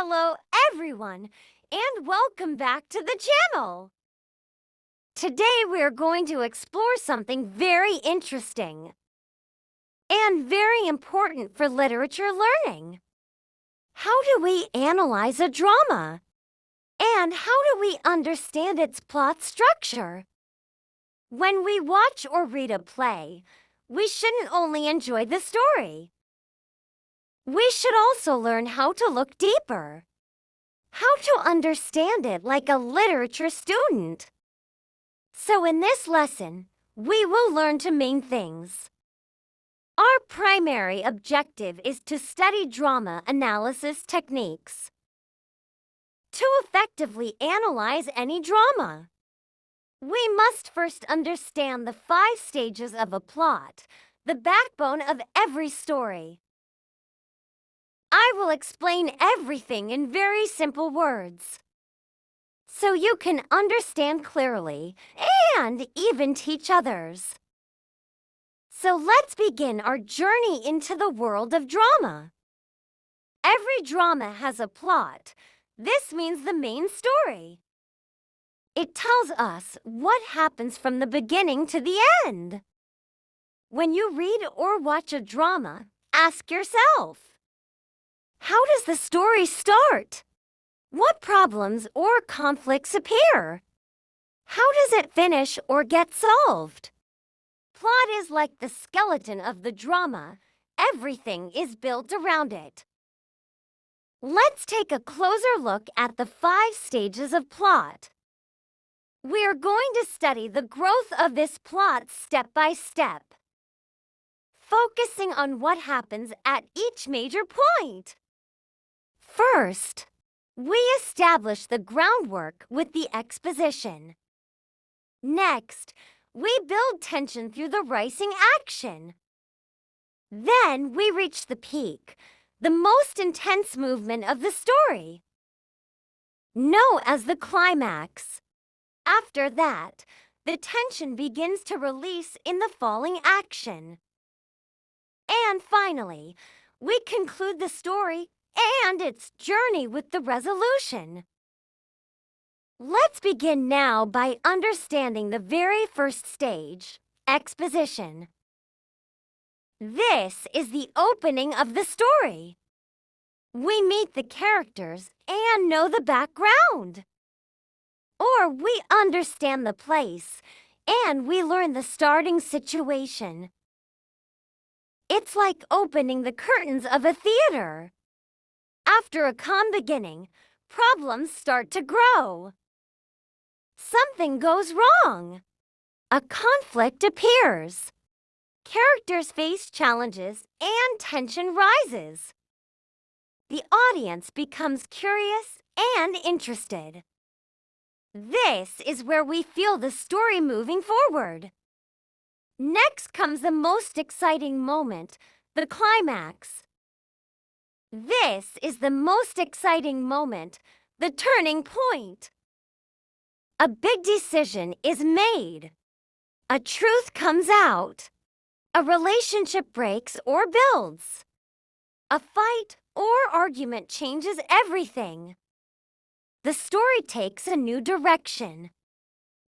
Hello, everyone, and welcome back to the channel. Today, we're going to explore something very interesting and very important for literature learning. How do we analyze a drama? And how do we understand its plot structure? When we watch or read a play, we shouldn't only enjoy the story. We should also learn how to look deeper. How to understand it like a literature student. So in this lesson, we will learn two main things. Our primary objective is to study drama analysis techniques. To effectively analyze any drama, we must first understand the 5 stages of a plot, the backbone of every story. I will explain everything in very simple words, so you can understand clearly and even teach others. So let's begin our journey into the world of drama. Every drama has a plot. This means the main story. It tells us what happens from the beginning to the end. When you read or watch a drama, ask yourself, how does the story start? What problems or conflicts appear? How does it finish or get solved? Plot is like the skeleton of the drama. Everything is built around it. Let's take a closer look at the 5 stages of plot. We are going to study the growth of this plot step by step, focusing on what happens at each major point. First, we establish the groundwork with the exposition. Next, we build tension through the rising action. Then we reach the peak, the most intense movement of the story, known as the climax. After that, the tension begins to release in the falling action. And finally, we conclude the story and its journey with the resolution. Let's begin now by understanding the very first stage, exposition. This is the opening of the story. We meet the characters and know the background. Or we understand the place and we learn the starting situation. It's like opening the curtains of a theater. After a calm beginning, problems start to grow. Something goes wrong. A conflict appears. Characters face challenges and tension rises. The audience becomes curious and interested. This is where we feel the story moving forward. Next comes the most exciting moment, the climax. This is the most exciting moment, the turning point. A big decision is made. A truth comes out. A relationship breaks or builds. A fight or argument changes everything. The story takes a new direction.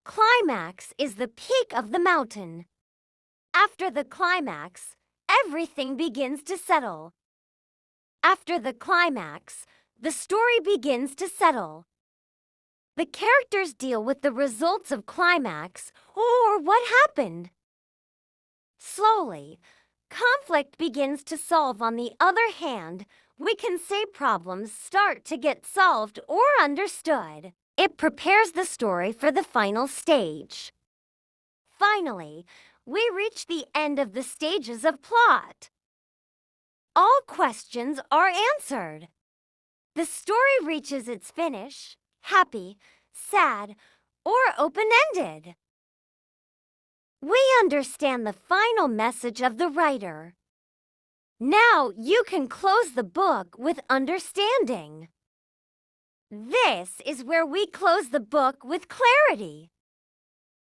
Climax is the peak of the mountain. After the climax, everything begins to settle. After the climax, the story begins to settle. The characters deal with the results of climax or what happened. Slowly, conflict begins to solve. On the other hand, we can say problems start to get solved or understood. It prepares the story for the final stage. Finally, we reach the end of the stages of plot. All questions are answered. The story reaches its finish, happy, sad, or open-ended. We understand the final message of the writer. Now you can close the book with understanding. This is where we close the book with clarity.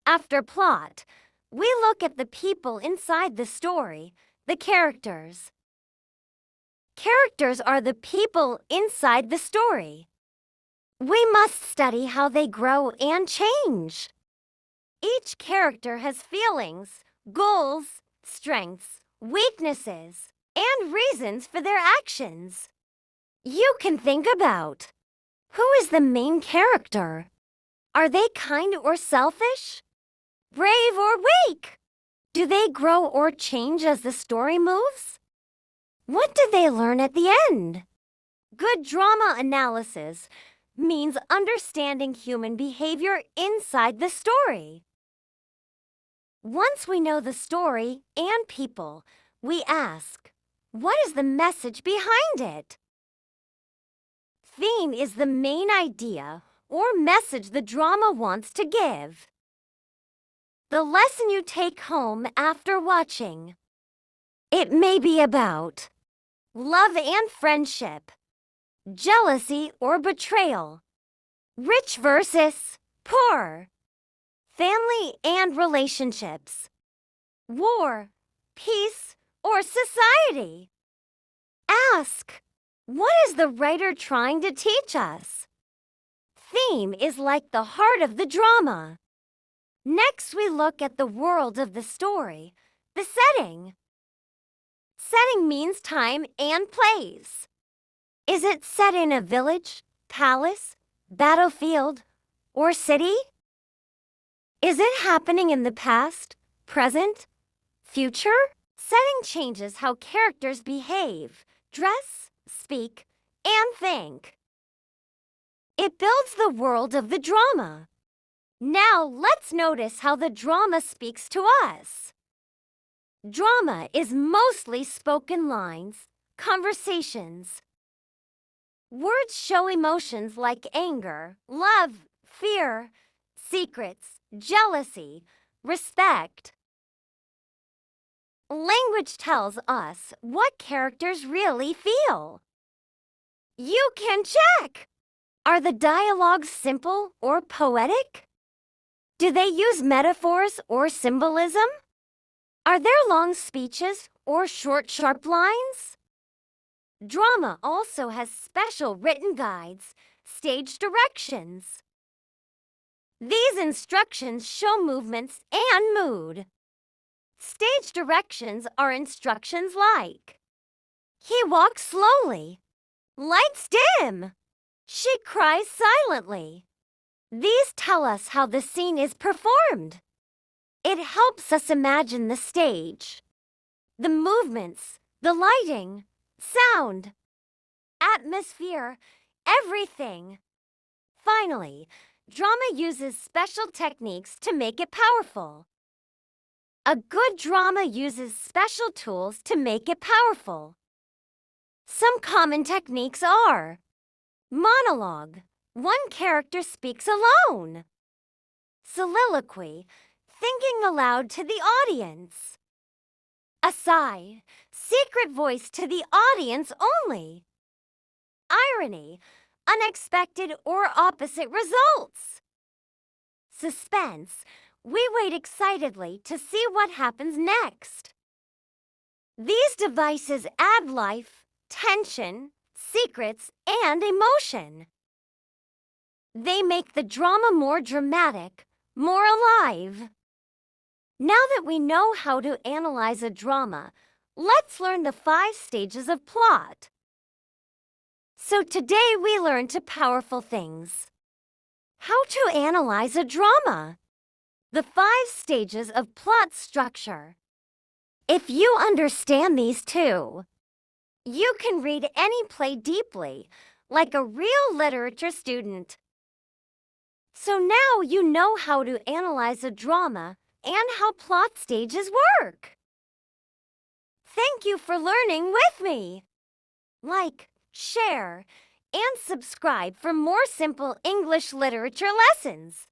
After plot, we look at the people inside the story, the characters. Characters are the people inside the story. We must study how they grow and change. Each character has feelings, goals, strengths, weaknesses, and reasons for their actions. You can think about: who is the main character? Are they kind or selfish? Brave or weak? Do they grow or change as the story moves? What do they learn at the end? Good drama analysis means understanding human behavior inside the story. Once we know the story and people, we ask, what is the message behind it? Theme is the main idea or message the drama wants to give. The lesson you take home after watching. It may be about love and friendship, jealousy or betrayal, rich versus poor, family and relationships, war, peace, or society. Ask, what is the writer trying to teach us? Theme is like the heart of the drama. Next, we look at the world of the story, the setting. Setting means time and place. Is it set in a village, palace, battlefield, or city? Is it happening in the past, present, future? Setting changes how characters behave, dress, speak, and think. It builds the world of the drama. Now let's notice how the drama speaks to us. Drama is mostly spoken lines, conversations. Words show emotions like anger, love, fear, secrets, jealousy, respect. Language tells us what characters really feel. You can check. Are the dialogues simple or poetic? Do they use metaphors or symbolism? Are there long speeches or short, sharp lines? Drama also has special written guides, stage directions. These instructions show movements and mood. Stage directions are instructions like: he walks slowly. Lights dim. She cries silently. These tell us how the scene is performed. It helps us imagine the stage, the movements, the lighting, sound, atmosphere, everything. Finally, drama uses special techniques to make it powerful. A good drama uses special tools to make it powerful. Some common techniques are: monologue. One character speaks alone. Soliloquy. Thinking aloud to the audience. Aside. Secret voice to the audience only. Irony. Unexpected or opposite results. Suspense. We wait excitedly to see what happens next. These devices add life, tension, secrets, and emotion. They make the drama more dramatic, more alive. Now that we know how to analyze a drama, let's learn the 5 stages of plot. So today we learned 2 powerful things. How to analyze a drama. The 5 stages of plot structure. If you understand these 2, you can read any play deeply, like a real literature student. So now you know how to analyze a drama and how plot stages work. Thank you for learning with me. Like, share, and subscribe for more simple English literature lessons.